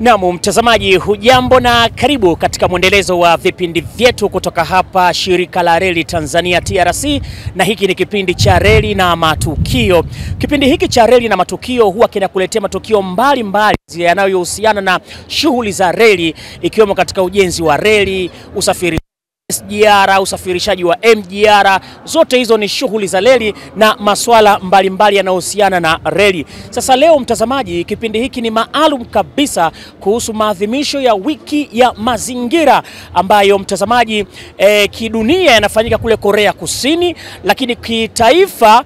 Naam, mtazamaji, hujambo na karibu katika mwendelezo wa vipindi vyetu kutoka hapa shirika la reli Tanzania TRC, na hiki ni kipindi cha reli na matukio. Kipindi hiki cha reli na matukio huwa kinakuletea matukio mbalimbali yanayohusiana na shughuli za reli, ikiwemo katika ujenzi wa reli, usafiri SGR, usafirishaji wa MGR. Zote hizo ni shughuli za reli na masuala mbalimbali yanayohusiana na reli. Sasa leo mtazamaji, kipindi hiki ni maalum kabisa kuhusu maadhimisho ya wiki ya mazingira ambayo mtazamaji kidunia yanafanyika kule Korea Kusini, lakini kitaifa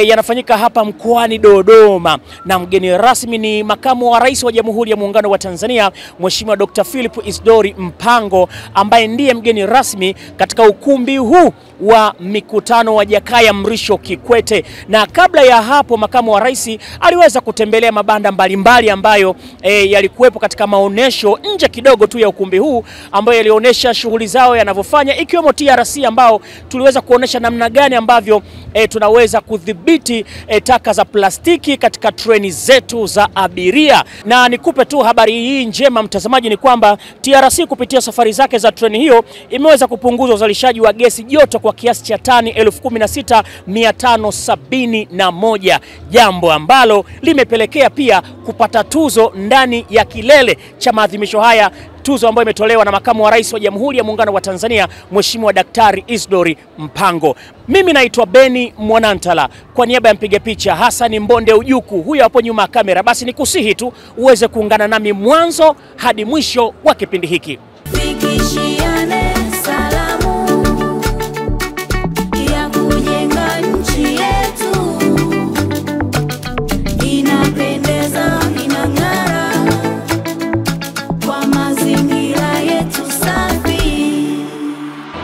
yanafanyika hapa mkoani Dodoma, na mgeni rasmi ni makamu wa rais wa Jamhuri ya Muungano wa Tanzania Mheshimiwa Dr. Philip Isdor Mpango, ambaye ndiye mgeni rasmi katika ukumbi huu wa mikutano wa Jakaya Mrisho Kikwete. Na kabla ya hapo, makamu wa rais aliweza kutembelea mabanda mbalimbali ambayo yalikuwepo katika maonesho nje kidogo tu ya ukumbi huu, ambayo yalionyesha shughuli zao yanavyofanya, ikiwemo TRC ambao tuliweza kuonesha namna gani ambavyo tunaweza kudhibiti taka za plastiki katika treni zetu za abiria. Na nikupe tu habari hii njema mtazamaji, ni kwamba TRC kupitia safari zake za treni hiyo imeweza kupunguza uzalishaji wa gesi joto kwa kiasi cha tani 16,571, jambo ambalo limepelekea pia kupata tuzo ndani ya kilele cha maadhimisho haya, tuzo ambayo imetolewa na makamu wa rais wa Jamhuri ya Muungano wa Tanzania Mheshimiwa Daktari Isdor Mpango. Mimi naitwa Beni Mwanantala, kwa niaba ya mpiga picha Hassan Mbonde Ujuku, huyo hapo nyuma ya kamera. Basi nikusihi tu uweze kuungana nami mwanzo hadi mwisho wa kipindi hiki.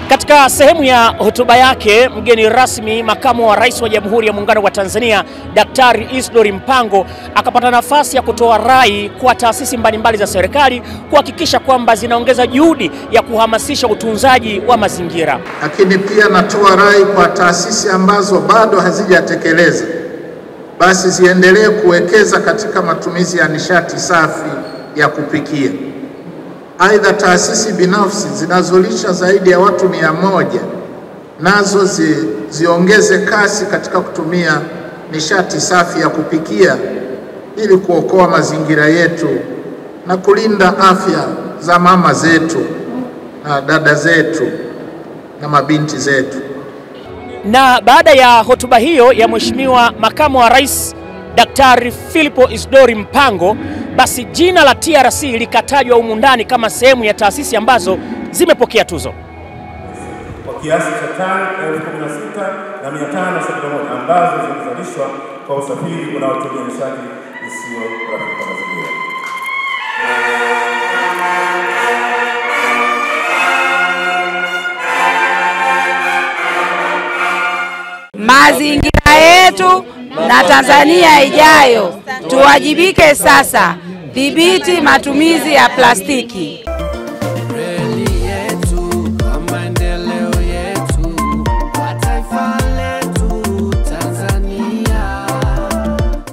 Katika sehemu ya hotuba yake, mgeni rasmi makamu wa rais wa Jamhuri ya Muungano wa Tanzania Daktari Isdor Mpango akapata nafasi ya kutoa rai kwa taasisi mbalimbali za serikali kuhakikisha kwamba zinaongeza juhudi ya kuhamasisha utunzaji wa mazingira. Lakini pia natoa rai kwa taasisi ambazo bado hazijatekeleza, basi ziendelee kuwekeza katika matumizi ya nishati safi ya kupikia. Aidha, taasisi binafsi zinazolisha zaidi ya watu 100 nazo ziongeze kasi katika kutumia nishati safi ya kupikia ili kuokoa mazingira yetu na kulinda afya za mama zetu na dada zetu na mabinti zetu. Na baada ya hotuba hiyo ya Mheshimiwa makamu wa rais Daktari Philip Isdor Mpango, basi jina la TRC likatajwa humu ndani kama sehemu ya taasisi ambazo zimepokea tuzo kwa kiasi cha tani 16,571 ambazo zimezalishwa kwa usafiri unaotumia nishati isiyo rafiki kwa mazingira. Mazingira yetu na Tanzania ijayo, tuwajibike sasa. Dhibiti matumizi ya plastiki.